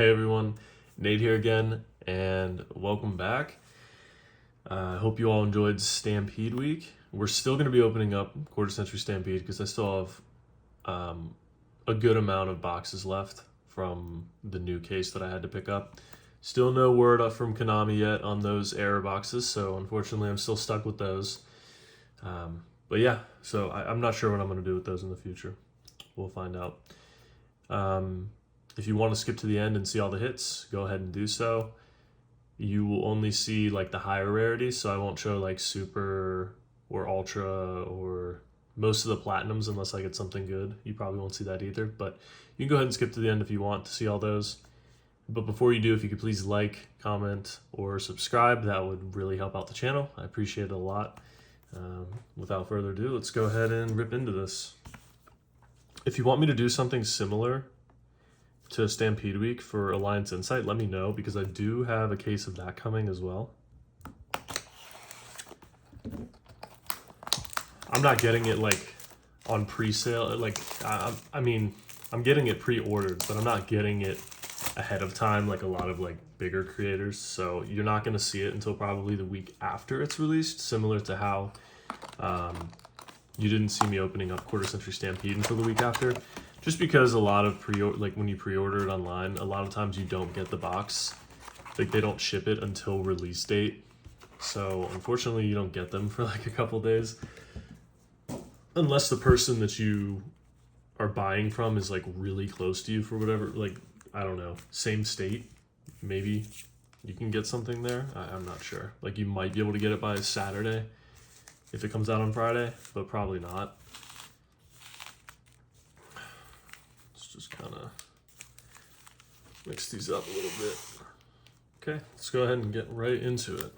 Hey everyone, Nate here again, and welcome back. I hope you all enjoyed Stampede Week. We're still going to be opening up Quarter Century Stampede because I still have a good amount of boxes left from the new case that I had to pick up. Still no word up from Konami yet on those error boxes, so unfortunately I'm still stuck with those. But yeah, so I'm not sure what I'm going to do with those in the future. We'll find out. If you want to skip to the end and see all the hits, go ahead and do so. You will only see like the higher rarities, so I won't show like super or ultra or most of the platinums unless I get something good. You probably won't see that either, but you can go ahead and skip to the end if you want to see all those. But before you do, if you could please like, comment, or subscribe, that would really help out the channel. I appreciate it a lot. Without further ado, let's go ahead and rip into this. If you want me to do something similar to Stampede Week for Alliance Insight, let me know, because I do have a case of that coming as well. I'm not getting it like on pre-sale. Like, I mean, I'm getting it pre-ordered, but I'm not getting it ahead of time like a lot of like bigger creators. So you're not going to see it until probably the week after it's released, similar to how you didn't see me opening up Quarter Century Stampede until the week after. Just because a lot of when you pre-order it online, a lot of times you don't get the box. Like, they don't ship it until release date. So unfortunately you don't get them for like a couple days. Unless the person that you are buying from is like really close to you for whatever, like, I don't know, same state, maybe you can get something there. I'm not sure. Like, you might be able to get it by Saturday if it comes out on Friday, but probably not. Just kind of mix these up a little bit. Okay, let's go ahead and get right into it.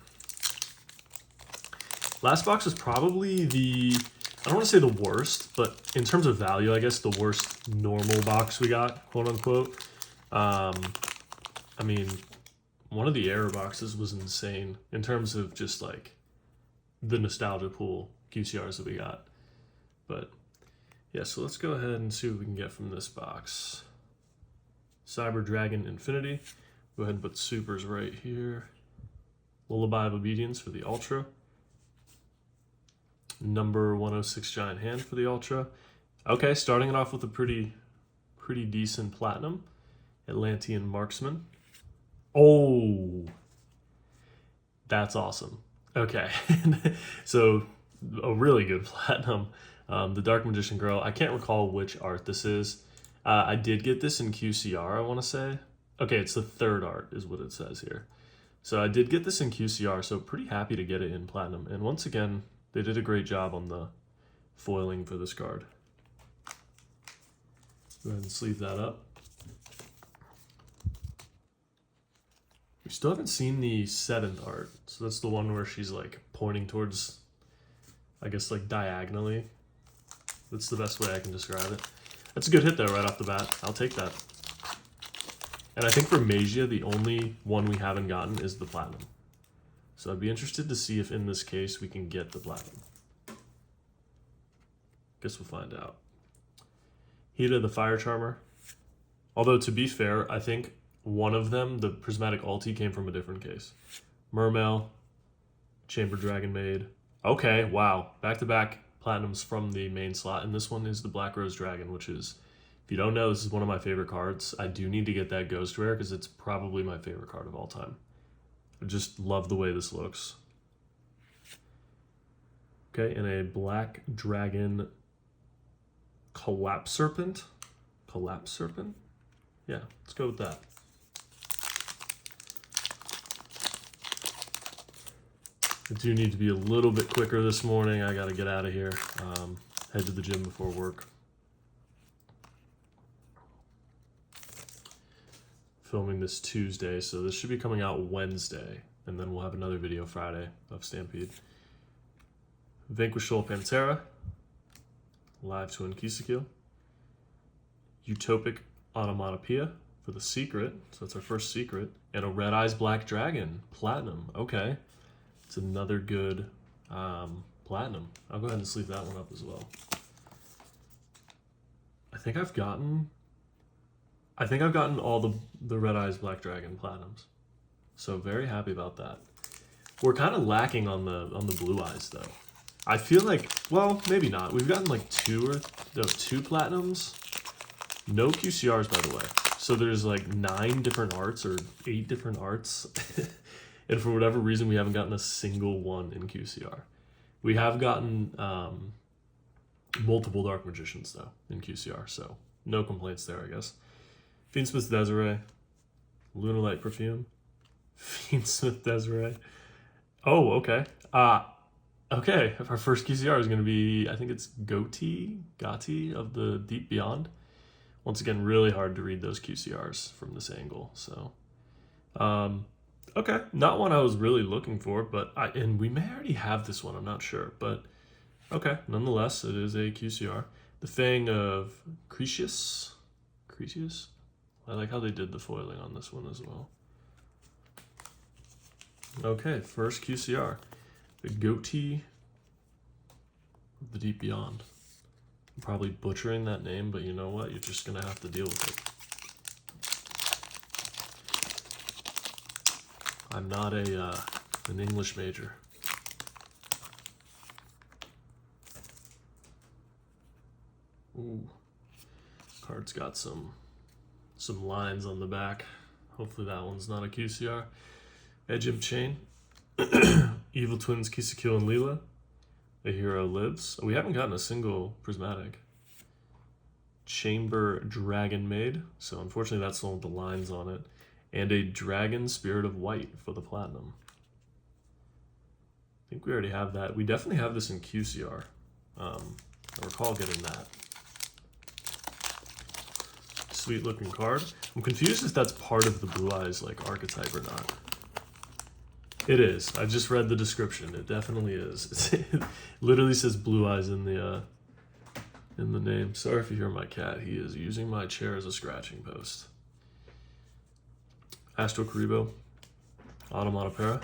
Last box is probably I don't want to say the worst, but in terms of value, I guess the worst normal box we got, quote unquote. I mean, one of the error boxes was insane in terms of just like the nostalgia pool QCRs that we got. But yeah, so let's go ahead and see what we can get from this box. Cyber Dragon Infinity. Go ahead and put supers right here. Lullaby of Obedience for the Ultra. Number 106 Giant Hand for the Ultra. Okay, starting it off with a pretty decent platinum. Atlantean Marksman. Oh, that's awesome. Okay, so a really good platinum. The Dark Magician Girl. I can't recall which art this is. I did get this in QCR, I want to say. Okay, it's the third art is what it says here. So I did get this in QCR, so pretty happy to get it in platinum. And once again, they did a great job on the foiling for this card. Go ahead and sleeve that up. We still haven't seen the 7th art. So that's the one where she's like pointing towards, I guess, like diagonally. That's the best way I can describe it. That's a good hit though, right off the bat. I'll take that. And I think for Magia, the only one we haven't gotten is the platinum. So I'd be interested to see if in this case we can get the platinum. Guess we'll find out. Hida the Fire Charmer. Although, to be fair, I think one of them, the Prismatic Ulti, came from a different case. Mermail, Chamber Dragon Maid. Okay, wow. Back-to-back platinums from the main slot, and this one is the Black Rose Dragon, which is, if you don't know, this is one of my favorite cards. I do need to get that Ghost Rare because it's probably my favorite card of all time. I just love the way this looks. Okay, and a Black Dragon Collapse Serpent. Collapse Serpent? Yeah, let's go with that. I do need to be a little bit quicker this morning. I got to get out of here. Head to the gym before work. Filming this Tuesday, so this should be coming out Wednesday, and then we'll have another video Friday of Stampede. Vanquish Soul Pantera. Live Twin Kisakil. Utopic Onomatopoeia for the secret, so that's our first secret. And a Red Eyes Black Dragon, platinum. Okay. It's another good platinum. I'll go ahead and sleeve that one up as well. I think I've gotten I think I've gotten all the Red Eyes Black Dragon Platinums. So very happy about that. We're kind of lacking on the Blue Eyes though. I feel like, well, maybe not. We've gotten like two Platinums. No QCRs, by the way. So there's like 9 different arts or 8 different arts. And for whatever reason, we haven't gotten a single one in QCR. We have gotten multiple Dark Magicians, though, in QCR. So no complaints there, I guess. Fiendsmith Desiree. Lunalight Perfume. Fiendsmith Desiree. Oh, okay. Okay, our first QCR is going to be, I think it's Gotti of the Deep Beyond. Once again, really hard to read those QCRs from this angle. So, okay, not one I was really looking for, but and we may already have this one. I'm not sure, but okay, nonetheless, it is a QCR. The Fang of Cretius. I like how they did the foiling on this one as well. Okay, first QCR. The Goatee of the Deep Beyond. I'm probably butchering that name, but you know what? You're just going to have to deal with it. I'm not an English major. Ooh. Card's got some lines on the back. Hopefully that one's not a QCR. Edge of Chain. Evil Twins Kisakil and Leela. The Hero Lives. We haven't gotten a single prismatic. Chamber Dragon Maid. So unfortunately that's the one with the lines on it. And a Dragon Spirit of White for the Platinum. I think we already have that. We definitely have this in QCR. I recall getting that. Sweet looking card. I'm confused if that's part of the Blue Eyes like archetype or not. It is. I just read the description. It definitely is. It literally says Blue Eyes in the name. Sorry if you hear my cat. He is using my chair as a scratching post. Astro Karibo, Automata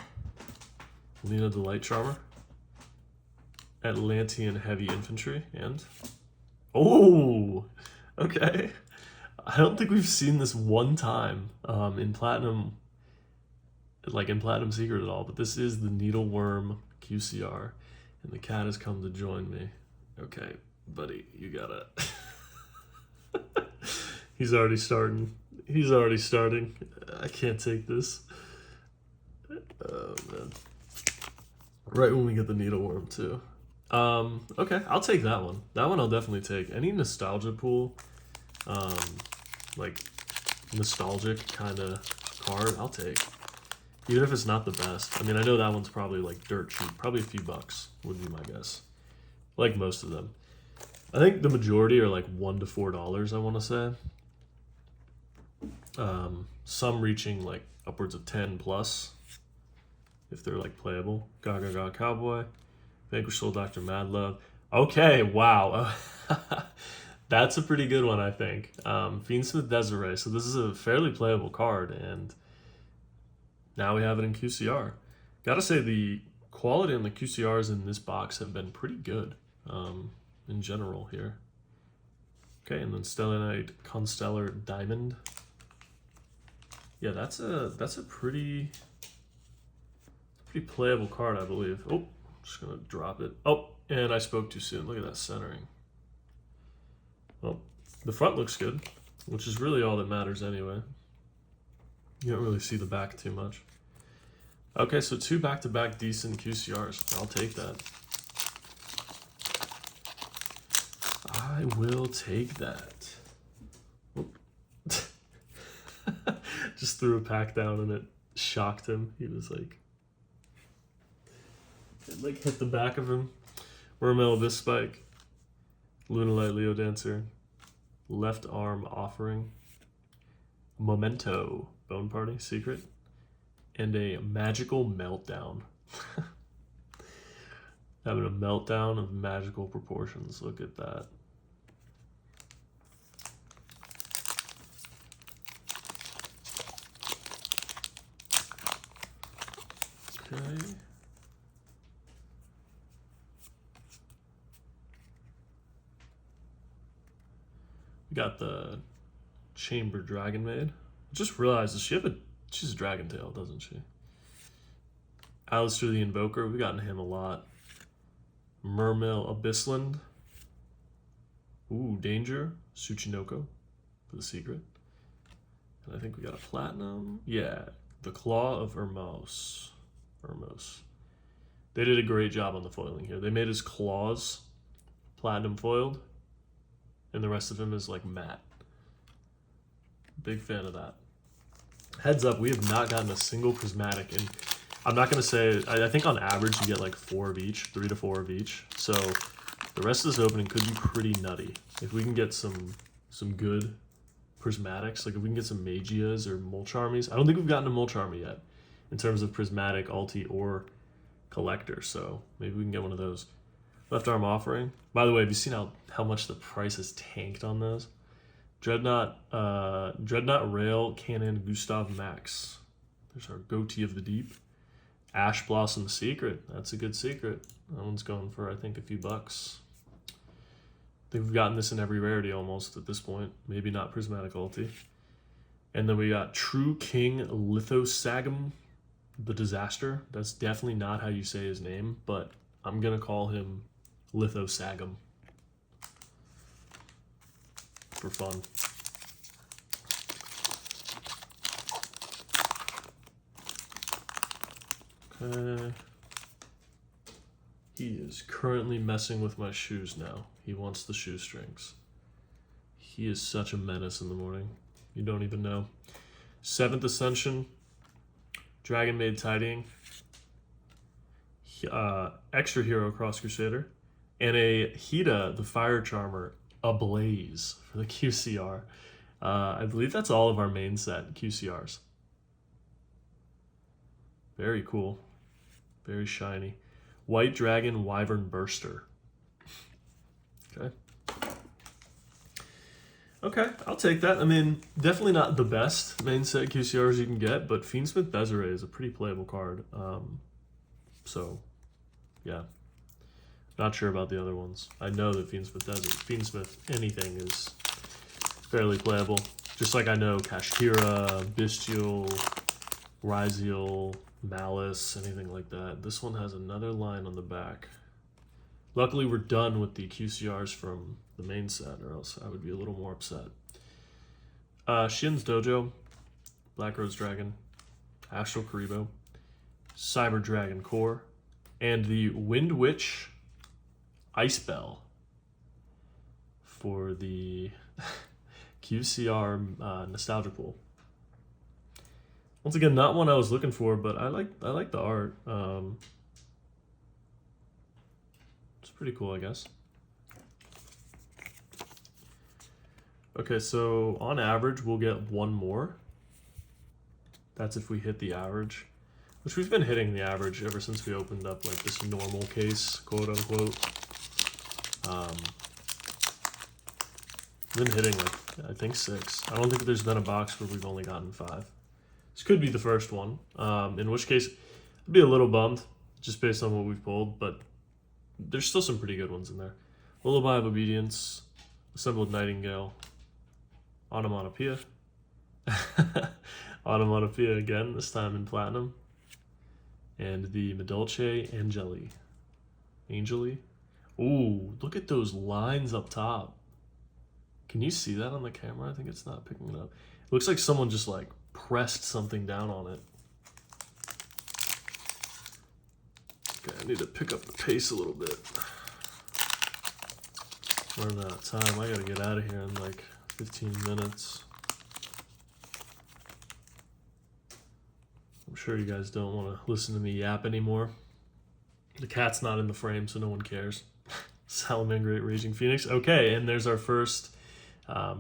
Lena the Light Charmer, Atlantean Heavy Infantry, and oh, okay. I don't think we've seen this one time in Platinum. Like in Platinum Secret at all, but this is the Needleworm QCR, and the cat has come to join me. Okay, buddy, you gotta. He's already starting. I can't take this. Oh man! Right when we get the Needleworm too. Okay, I'll take that one. That one I'll definitely take. Any nostalgia pool, like nostalgic kind of card, I'll take. Even if it's not the best. I mean, I know that one's probably like dirt cheap. Probably a few bucks would be my guess. Like most of them. I think the majority are like $1 to $4, I want to say. Some reaching like upwards of 10 plus. If they're like playable. Gaga Gaga Cowboy. Vanquish Soul Dr. Madlove. Okay, wow. That's a pretty good one, I think. Fiendsmith Desiree. So this is a fairly playable card, and now we have it in QCR. Gotta say, the quality on the QCRs in this box have been pretty good in general here. Okay, and then Stellanite Constellar Diamond. Yeah, that's a pretty playable card, I believe. Oh, just gonna drop it. Oh, and I spoke too soon. Look at that centering. Well, the front looks good, which is really all that matters anyway. You don't really see the back too much. Okay, so 2 back-to-back decent QCRs. I'll take that. I will take that. Just threw a pack down and it shocked him. He was like, it like hit the back of him. Wormel Abyss Spike. Lunalight Leo Dancer. Left Arm Offering. Memento. Bone Party Secret. And a Magical Meltdown. Having a meltdown of magical proportions. Look at that. Okay. We got the Chamber Dragon Maid. I just realized, she's a Dragon Tail, doesn't she? Alistair the Invoker, we've gotten him a lot. Mermail Abyssland. Ooh, Danger. Tsuchinoko for the secret. And I think we got a platinum. Yeah, the Claw of Ermos. They did a great job on the foiling here. They made his claws platinum foiled, and the rest of him is like matte. Big fan of that. Heads up, we have not gotten a single prismatic, and I'm not going to say, I think on average you get like 4 of each, 3 to 4 of each. So the rest of this opening could be pretty nutty. If we can get some good prismatics, like if we can get some Magias or Molcharmies. I don't think we've gotten a Molcharmy yet in terms of prismatic, ulti, or collector. So maybe we can get one of those. Left arm offering. By the way, have you seen how much the price has tanked on those? Dreadnought Rail Cannon Gustav Max. There's our Goatee of the Deep. Ash Blossom Secret. That's a good secret. That one's going for, I think, a few bucks. I think we've gotten this in every rarity almost at this point. Maybe not Prismatic Ulti. And then we got True King Lithosagum the Disaster. That's definitely not how you say his name, but I'm going to call him Lithosagum for fun. Okay. He is currently messing with my shoes now. He wants the shoestrings. He is such a menace in the morning. You don't even know. 7th Ascension. Dragon Maid Tidying. Extra Hero Cross Crusader. And a Hida, the Fire Charmer, Ablaze for the QCR. I believe that's all of our main set QCRs. Very cool. Very shiny. White Dragon Wyvern Burster. Okay. Okay, I'll take that. I mean, definitely not the best main set QCRs you can get, but Fiendsmith Desiree is a pretty playable card. So, yeah. Not sure about the other ones. I know that Fiendsmith anything is fairly playable. Just like I know Kashkira, Bestial, Ryziel, Malice, anything like that. This one has another line on the back. Luckily, we're done with the QCRs from the main set, or else I would be a little more upset. Shin's Dojo, Black Rose Dragon, Astral Karibo, Cyber Dragon Core, and the Wind Witch Ice Bell for the QCR Nostalgia Pool. Once again, not one I was looking for, but I like the art. It's pretty cool, I guess. Okay, so on average, we'll get one more. That's if we hit the average, which we've been hitting the average ever since we opened up like this normal case, quote unquote. Been hitting like, I think 6. I don't think there's been a box where we've only gotten 5. This could be the first one, in which case I'd be a little bummed just based on what we've pulled, but there's still some pretty good ones in there. Lullaby of Obedience, Assembled Nightingale, Onomatopoeia, Onomatopoeia again, this time in Platinum, and the Medulce Angeli. Ooh, look at those lines up top. Can you see that on the camera? I think it's not picking it up. It looks like someone just like pressed something down on it. Okay, I need to pick up the pace a little bit. Running out of time. I gotta get out of here in like 15 minutes. I'm sure you guys don't want to listen to me yap anymore. The cat's not in the frame, so no one cares. Salamangreat Raging Phoenix. Okay, and there's our first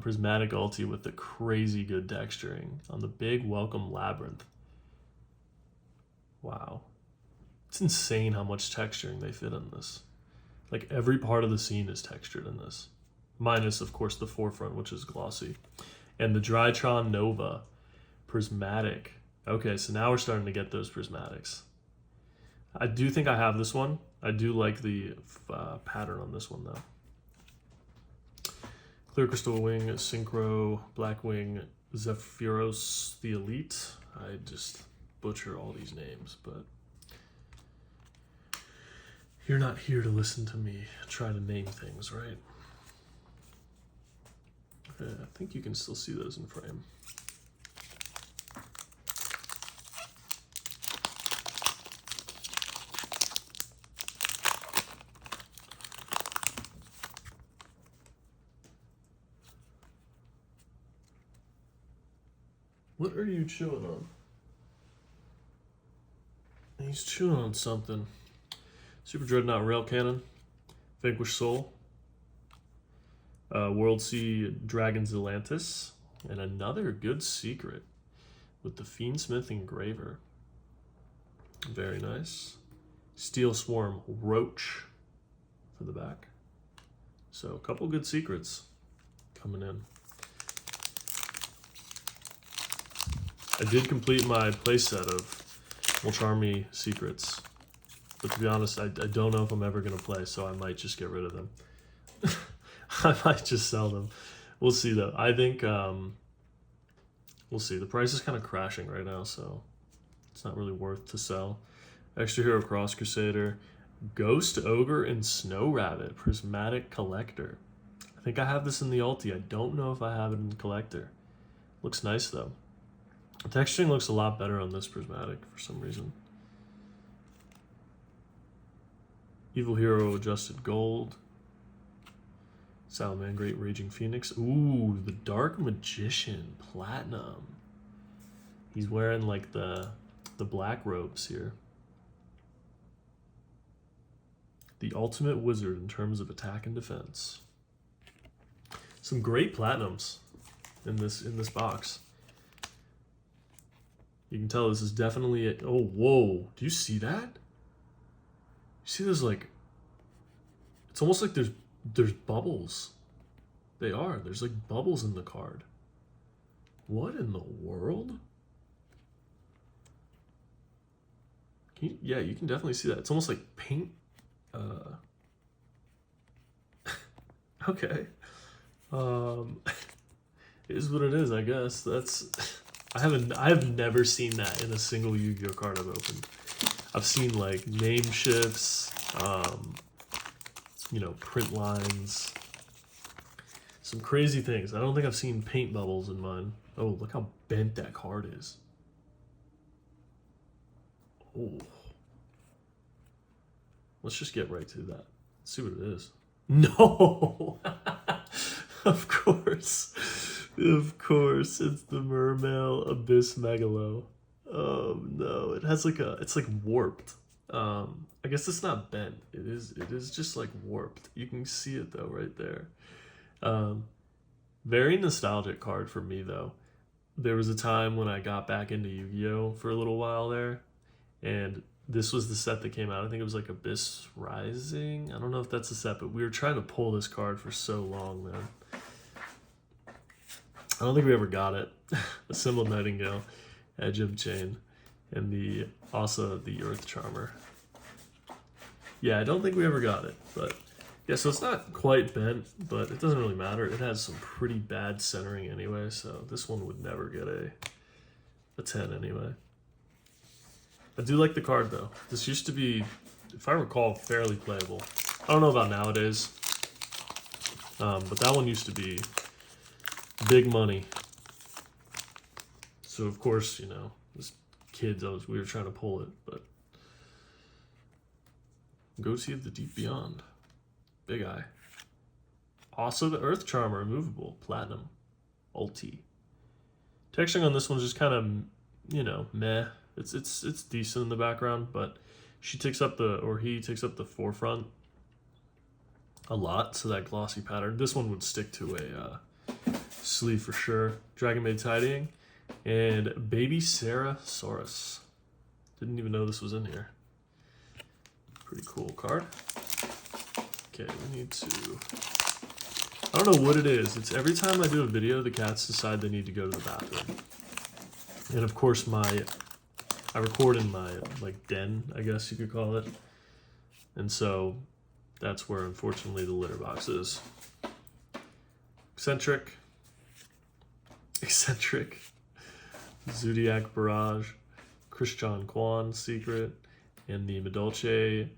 prismatic ulti with the crazy good texturing on the big Welcome Labyrinth. Wow. It's insane how much texturing they fit in this. Like every part of the scene is textured in this. Minus, of course, the forefront, which is glossy. And the Drytron Nova prismatic. Okay, so now we're starting to get those prismatics. I do think I have this one. I do like the pattern on this one, though. Clear Crystal Wing, Synchro, Blackwing, Zephyros the Elite. I just butcher all these names, but you're not here to listen to me try to name things, right? I think you can still see those in frame. What are you chewing on? He's chewing on something. Super Dreadnought Rail Cannon, Vanquish Soul, World Sea Dragon's Atlantis, and another good secret with the Fiendsmith Engraver. Very nice. Steel Swarm Roach for the back. So a couple good secrets coming in. I did complete my playset of Will Charm Me secrets, but to be honest, I don't know if I'm ever going to play, so I might just get rid of them. I might just sell them. We'll see, though. I think, we'll see. The price is kind of crashing right now, so it's not really worth to sell. Extra Hero Cross Crusader, Ghost Ogre, and Snow Rabbit, Prismatic Collector. I think I have this in the ulti. I don't know if I have it in the collector. Looks nice, though. The texturing looks a lot better on this prismatic for some reason. Evil Hero Adjusted Gold. Salamangreat Raging Phoenix. Ooh, the Dark Magician Platinum. He's wearing like the black robes here. The ultimate wizard in terms of attack and defense. Some great platinums in this box. You can tell this is definitely a, oh, whoa. Do you see that? You see those, like, it's almost like there's bubbles. They are. There's like bubbles in the card. What in the world? Yeah, you can definitely see that. It's almost like paint. Okay. It is what it is, I guess. I have never seen that in a single Yu-Gi-Oh card I've opened. I've seen like name shifts, you know, print lines, some crazy things. I don't think I've seen paint bubbles in mine. Oh, look how bent that card is. Oh. Let's just get right to that. Let's see what it is. No! Of course. Of course, it's the Mermail Abyss Megalo. Oh no, it has like it's like warped. I guess it's not bent. It is just like warped. You can see it though right there. Very nostalgic card for me though. There was a time when I got back into Yu-Gi-Oh for a little while there, and this was the set that came out. I think it was like Abyss Rising. I don't know if that's the set, but we were trying to pull this card for so long, man. I don't think we ever got it. Assembled Nightingale, Edge of Chain, and also the Earth Charmer. Yeah, I don't think we ever got it, but yeah, so it's not quite bent, but it doesn't really matter. It has some pretty bad centering anyway, so this one would never get a 10 anyway. I do like the card though. This used to be, if I recall, fairly playable. I don't know about nowadays, but that one used to be big money. So of course, you know, as kids, we were trying to pull it, but Goatee of the Deep Beyond, Big Eye. Also the Earth Charmer, removable, platinum, ulti. Texturing on this one's just kind of, you know, meh. It's decent in the background, but he takes up the forefront a lot, so that glossy pattern. This one would stick to a sleeve for sure. Dragon Maid Tidying and Baby Sarah Saurus. Didn't even know this was in here. Pretty cool card. Okay, we need to, I don't know what it is. It's every time I do a video, the cats decide they need to go to the bathroom. And of course I record in my like den, I guess you could call it. And so that's where unfortunately the litter box is. Eccentric, Zodiac Barrage, Christian Kwan Secret, and the Medolce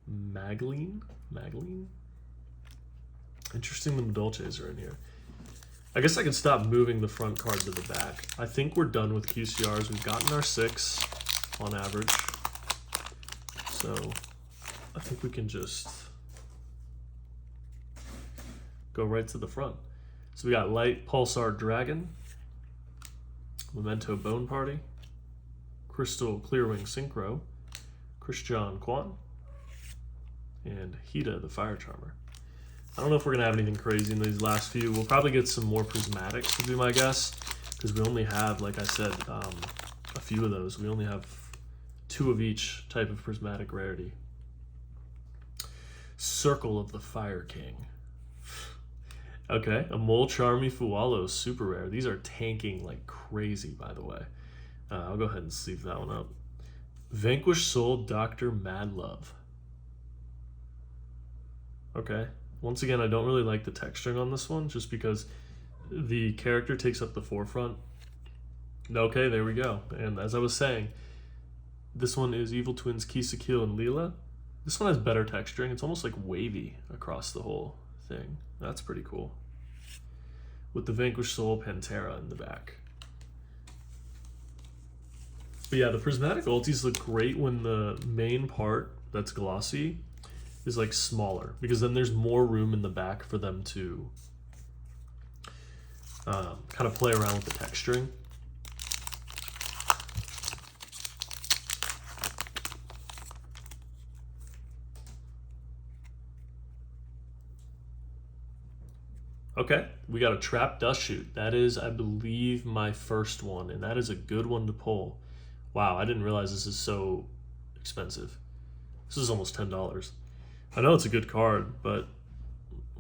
Magline. Interesting, the Medolces are in here. I guess I can stop moving the front card to the back. I think we're done with QCRs. We've gotten our 6 on average. So I think we can just go right to the front. So we got Light Pulsar Dragon, Memento Bone Party, Crystal Clearwing Synchro, Christian Kwan, and Hida the Fire Charmer. I don't know if we're going to have anything crazy in these last few. We'll probably get some more prismatics, would be my guess, because we only have, like I said, a few of those. We only have 2 of each type of prismatic rarity. Circle of the Fire King. Okay, a Mole Charmy Fualo, super rare. These are tanking like crazy, by the way. I'll go ahead and sleeve that one up. Vanquished Soul, Dr. Madlove. Okay. Once again, I don't really like the texturing on this one, just because the character takes up the forefront. Okay, there we go. And as I was saying, this one is Evil Twins Kisakil and Leela. This one has better texturing. It's almost like wavy across the whole thing. That's pretty cool. With the Vanquished Soul Pantera in the back. But yeah, the prismatic ultis look great when the main part that's glossy is like smaller, because then there's more room in the back for them to kind of play around with the texturing. Okay, we got a Trap Dust Shoot. That is, I believe, my first one, and that is a good one to pull. Wow, I didn't realize this is so expensive. This is almost $10. I know it's a good card, but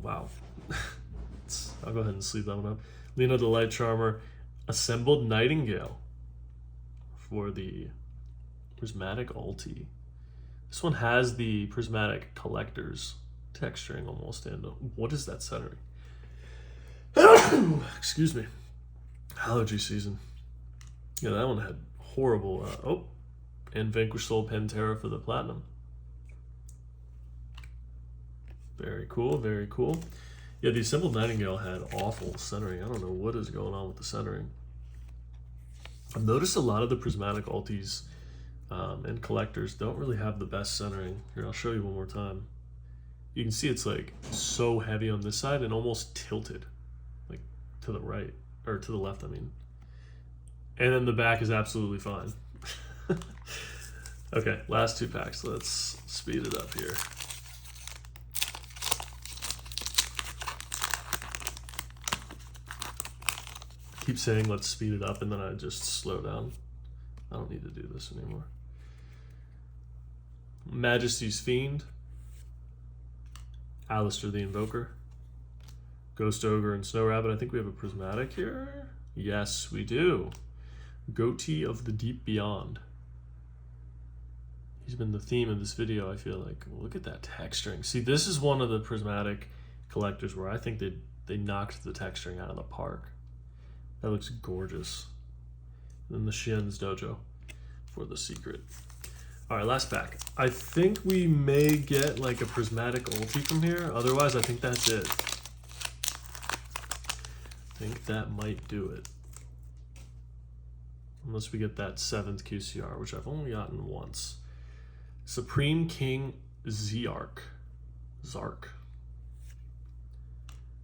wow. I'll go ahead and sleeve that one up. Lena the Light Charmer, Assembled Nightingale for the Prismatic Ulti. This one has the Prismatic Collector's texturing almost, and what is that centering? Excuse me. Allergy season. Yeah, that one had horrible, and Vanquished Soul Pantera for the Platinum. Very cool, very cool. Yeah, the Assembled Nightingale had awful centering. I don't know what is going on with the centering. I've noticed a lot of the Prismatic Ultis and Collectors don't really have the best centering. Here, I'll show you one more time. You can see it's like so heavy on this side and almost tilted, like to the right, or to the left, I mean. And then the back is absolutely fine. Okay, last 2 packs. Let's speed it up here. Keep saying let's speed it up, and then I just slow down. I don't need to do this anymore. Majesty's Fiend, Alistair the Invoker, Ghost Ogre, and Snow Rabbit. I think we have a prismatic here. Yes, we do. Goatee of the Deep Beyond. He's been the theme of this video, I feel like. Look at that texturing. See, this is one of the prismatic collectors where I think they knocked the texturing out of the park. That looks gorgeous. And then the Shin's Dojo for the secret. All right, last pack. I think we may get like a prismatic ulti from here. Otherwise, I think that's it. I think that might do it. Unless we get that 7th QCR, which I've only gotten once. Supreme King Zark.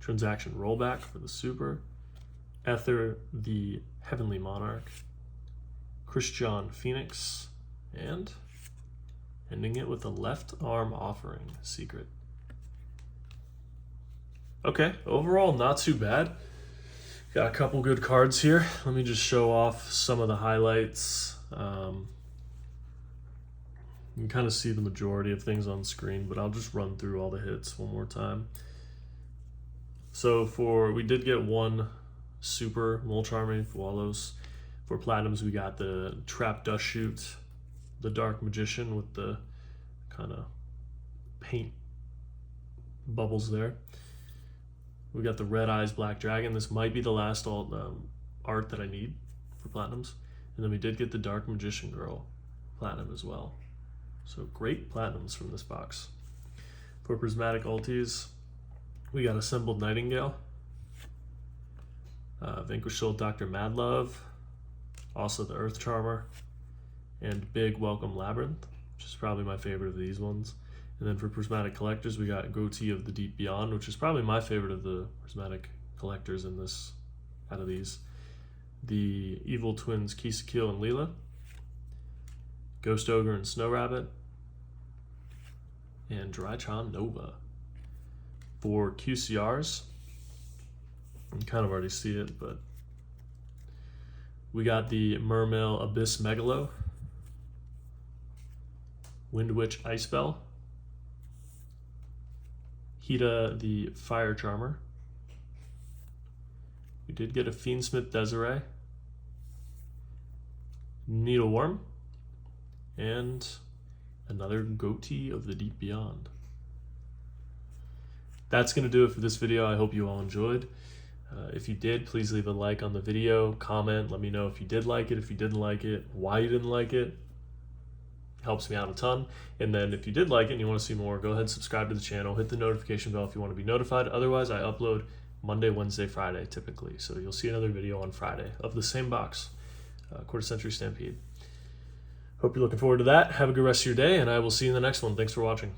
Transaction rollback for the super. Ether the Heavenly Monarch. Christian Phoenix. And ending it with a Left Arm Offering secret. Okay, overall not too bad. Got a couple good cards here. Let me just show off some of the highlights. You can kind of see the majority of things on screen, but I'll just run through all the hits one more time. So we did get one super Mole Charming Fualos. For Platinums, we got the Trap Dust Shoot, the Dark Magician with the kind of paint bubbles there. We got the Red Eyes Black Dragon. This might be the last art that I need for platinums. And then we did get the Dark Magician Girl platinum as well. So great platinums from this box. For prismatic ultis, we got Assembled Nightingale, Vanquish Soul Dr. Madlove, also the Earth Charmer, and Big Welcome Labyrinth, which is probably my favorite of these ones. And then for prismatic collectors, we got Goatee of the Deep Beyond, which is probably my favorite of the prismatic collectors in this, out of these. The Evil Twins Kisakil and Leela, Ghost Ogre and Snow Rabbit, and Drytron Nova. For QCRs, you can kind of already see it, but we got the Mermail Abyss Megalo, Wind Witch Icebell, Hida the Fire Charmer. We did get a Fiendsmith Desiree, Needleworm, and another Goatee of the Deep Beyond. That's going to do it for this video. I hope you all enjoyed. If you did, please leave a like on the video, comment, let me know if you did like it, if you didn't like it, why you didn't like it. Helps me out a ton. And then if you did like it and you want to see more, go ahead and subscribe to the channel, hit the notification bell if you want to be notified. Otherwise, I upload Monday, Wednesday, Friday typically. So you'll see another video on Friday of the same box, Quarter Century Stampede. Hope you're looking forward to that. Have a good rest of your day, and I will see you in the next one. Thanks for watching.